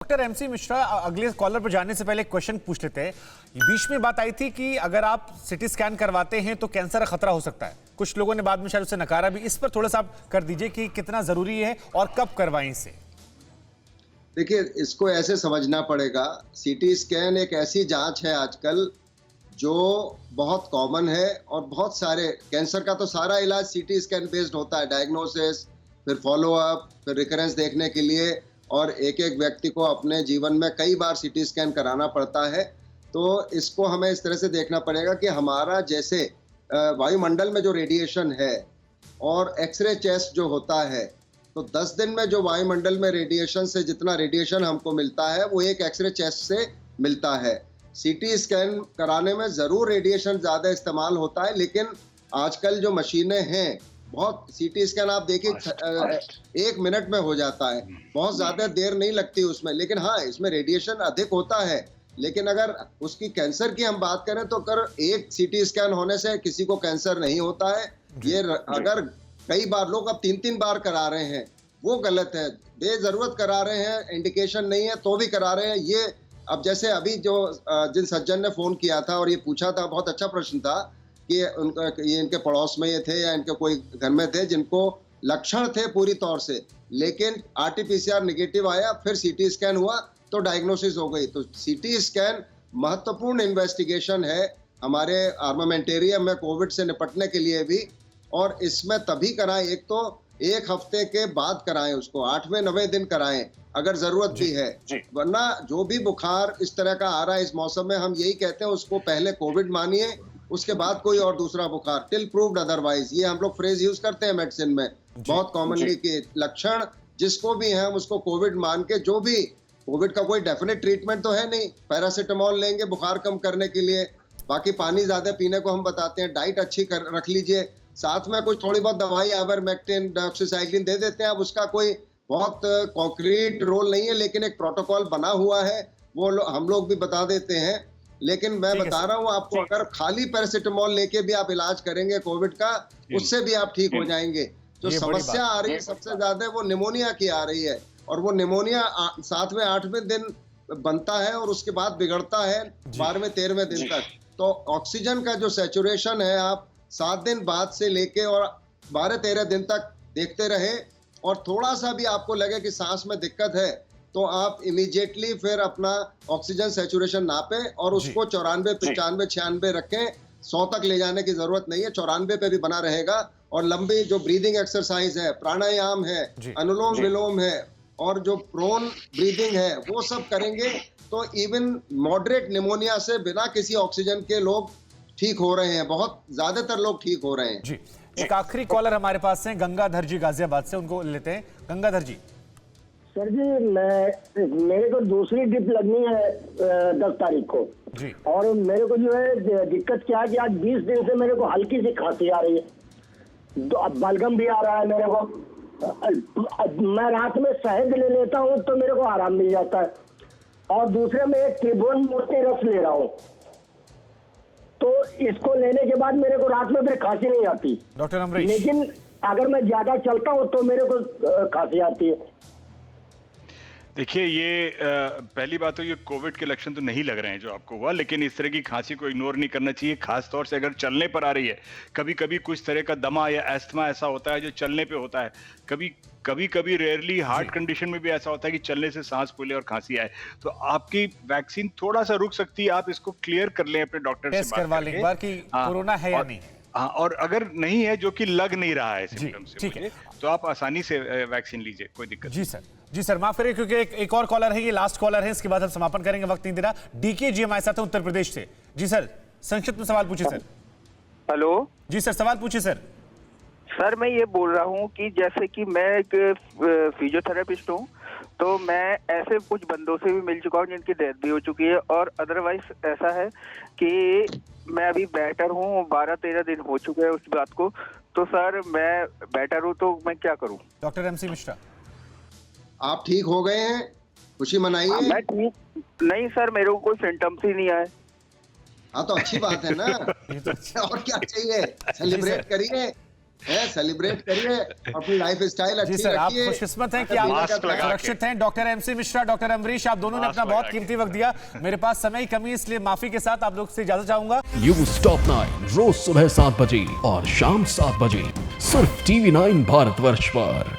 Doctor MC Mishra, अगले collar पर जाने से पहले एक क्वेश्चन पूछ लेते हैं। बीच में बात आई थी कि अगर आप सिटी स्कैन करवाते हैं तो कैंसर का खतरा हो सकता है। कुछ लोगों ने बाद में शायद उसे नकारा भी। इस पर थोड़ा सा आप कर दीजिए कि कितना जरूरी है और कब करवाएं इसे। देखिए, इसको ऐसे समझना पड़ेगा, सीटी स्कैन एक ऐसी जांच है आजकल जो बहुत कॉमन है और बहुत सारे कैंसर का तो सारा इलाज सीटी स्कैन बेस्ड होता है। डायग्नोसिस, फिर फॉलोअप, फिर रिकरेंस देखने के लिए, और एक एक व्यक्ति को अपने जीवन में कई बार सीटी स्कैन कराना पड़ता है। तो इसको हमें इस तरह से देखना पड़ेगा कि हमारा जैसे वायुमंडल में जो रेडिएशन है और एक्सरे चेस्ट जो होता है, तो 10 दिन में जो वायुमंडल में रेडिएशन से जितना रेडिएशन हमको मिलता है वो एक एक्सरे चेस्ट से मिलता है। सीटी स्कैन कराने में ज़रूर रेडिएशन ज़्यादा इस्तेमाल होता है, लेकिन आजकल जो मशीनें हैं, बहुत सीटी स्कैन आप देखिए 1 मिनट में हो जाता है, बहुत ज़्यादा देर नहीं लगती उसमें। लेकिन हाँ, इसमें रेडिएशन अधिक होता है। लेकिन अगर उसकी कैंसर की हम बात करें तो एक सीटी स्कैन होने से किसी को कैंसर नहीं होता है। ये अगर कई बार लोग अब 3-3 बार करा रहे हैं, वो गलत है। बेजरूरत करा रहे हैं, इंडिकेशन नहीं है तो भी करा रहे हैं। ये अब जैसे अभी जो जिन सज्जन ने फोन किया था और ये पूछा था, बहुत अच्छा प्रश्न था कि उनका ये इनके पड़ोस में ये थे या इनके कोई घर में थे जिनको लक्षण थे पूरी तौर से, लेकिन आरटीपीसीआर निगेटिव आया, फिर सीटी स्कैन हुआ तो डायग्नोसिस हो गई। तो सीटी स्कैन महत्वपूर्ण इन्वेस्टिगेशन है हमारे आर्मामेंटेरियम में कोविड से निपटने के लिए भी। और इसमें तभी कराएं, एक तो 1 हफ्ते के बाद कराएं, उसको 8वें-9वें दिन कराएं अगर जरूरत भी है। वरना जो भी बुखार इस तरह का आ रहा है इस मौसम में, हम यही कहते हैं उसको पहले कोविड मानिए, उसके बाद कोई और दूसरा बुखार, टिल प्रूव्ड अदरवाइज। ये हम लोग फ्रेज यूज करते हैं मेडिसिन में बहुत कॉमनली कि लक्षण जिसको भी है हम उसको कोविड मान के, जो भी कोविड का कोई डेफिनेट ट्रीटमेंट तो है नहीं, पैरासिटामोल लेंगे बुखार कम करने के लिए, बाकी पानी ज्यादा पीने को हम बताते हैं, डाइट अच्छी रख लीजिए, साथ में कुछ थोड़ी बहुत दवाई आइवरमेक्टिन, डॉक्सीसाइक्लिन दे देते हैं। अब उसका कोई बहुत कॉन्क्रीट रोल नहीं है, लेकिन एक प्रोटोकॉल बना हुआ है, वो हम लोग भी बता देते हैं। लेकिन मैं बता रहा हूँ आपको, अगर खाली पैरासिटामोल लेके भी आप इलाज करेंगे कोविड का, उससे भी आप ठीक हो जाएंगे। जो समस्या आ रही है सबसे ज्यादा वो निमोनिया की आ रही है, और वो निमोनिया 7वें-8वें दिन बनता है और उसके बाद बिगड़ता है 12वें-13वें दिन तक। तो ऑक्सीजन का जो सैचुरेशन है, आप 7 दिन बाद से लेके और 12-13 दिन तक देखते रहे, और थोड़ा सा भी आपको लगे कि सांस में दिक्कत है तो आप इमीडिएटली फिर अपना ऑक्सीजन सैचुरेशन नापें और उसको 94, 95, 96 रखें। 100 तक ले जाने की जरूरत नहीं है, 94 पे भी बना रहेगा। और लंबी जो ब्रीदिंग एक्सरसाइज है, प्राणायाम है, अनुलोम विलोम है, और जो प्रोन ब्रीदिंग है, वो सब करेंगे तो इवन मॉडरेट निमोनिया से बिना किसी ऑक्सीजन के लोग ठीक हो रहे हैं। बहुत ज्यादातर लोग ठीक हो रहे हैं जी। एक आखिरी कॉलर हमारे पास है, गंगाधर जी गाजियाबाद से, उनको लेते हैं। गंगाधर जी। सर जी, मेरे को दूसरी ड्रिप लगनी है 10 तारीख को जी। और मेरे को जो है दिक्कत क्या है कि आज 20 दिन से मेरे को हल्की सी खांसी आ रही है, अब बलगम भी आ रहा है मेरे को। मैं रात में शहद ले लेता हूँ तो मेरे को आराम मिल जाता है, और दूसरे में एक त्रिभुवन मूर्ति रस ले रहा हूँ, तो इसको लेने के बाद मेरे को रात में फिर खांसी नहीं आती डॉक्टर अमरीश। लेकिन अगर मैं ज्यादा चलता हूँ तो मेरे को खांसी आती है। देखिए, ये पहली बात तो ये कोविड के लक्षण तो नहीं लग रहे हैं जो आपको हुआ, लेकिन इस तरह की खांसी को इग्नोर नहीं करना चाहिए, खास तौर से अगर चलने पर आ रही है। कभी कभी कुछ तरह का दमा या एस्थमा ऐसा होता है जो चलने पे होता है। कभी रेयरली हार्ट कंडीशन में भी ऐसा होता है कि चलने से सांस फूले और खांसी आए। तो आपकी वैक्सीन थोड़ा सा रुक सकती है, आप इसको क्लियर कर लें अपने डॉक्टर से बात करके एक बार कि कोरोना है या नहीं है। हाँ, और अगर नहीं है, जो कि लग नहीं रहा है सिम्टम्स से मुझे, तो आप आसानी से वैक्सीन लीजिए, कोई दिक्कत नहीं। जी सर, माफ करिए क्योंकि एक और कॉलर है, ये लास्ट कॉलर है, इसके बाद हम समापन करेंगे, वक्त नहीं दे रहा। डीके जी हमारे साथ हैं उत्तर प्रदेश से। जी सर, संक्षिप्त में सवाल पूछिए सर। हेलो जी सर, सवाल पूछिए सर। सर, मैं ये बोल रहा हूँ कि जैसे कि मैं एक फिजियोथेरेपिस्ट हूँ, तो मैं ऐसे कुछ बंदों से भी मिल चुका हूँ जिनकी डेथ भी हो चुकी है, और अदरवाइज ऐसा है कि मैं अभी बेटर हूँ, 12-13 दिन हो चुके हैं उस बात को। तो सर, मैं बेटर हूँ तो मैं क्या करूँ? Doctor MC Mishra. आप ठीक हो गए हैं, खुशी मनाइए। मैं ठीक नहीं सर, मेरे को कोई सिम्टम्स ही नहीं आए। हाँ, तो अच्छी बात है ना। और क्या चाहिए, सेलिब्रेट करिए। है, सेलिब्रेट करिए, अपनी लाइफ स्टाइल जी अच्छी सर, आप रखिए। खुशकिस्मत हैं कि आप मास्क लगा के। सुरक्षित हैं। Doctor MC Mishra, doctor Amrish, आप दोनों ने मास्क अपना बहुत लगा के। कीमती वक्त दिया। मेरे पास समय की कमी है, इसलिए माफी के साथ आप लोग से इजाजत चाहूंगा। न्यूज टॉप 9 रोज सुबह 7 बजे और शाम 7 बजे सिर्फ TV9 भारतवर्ष पर।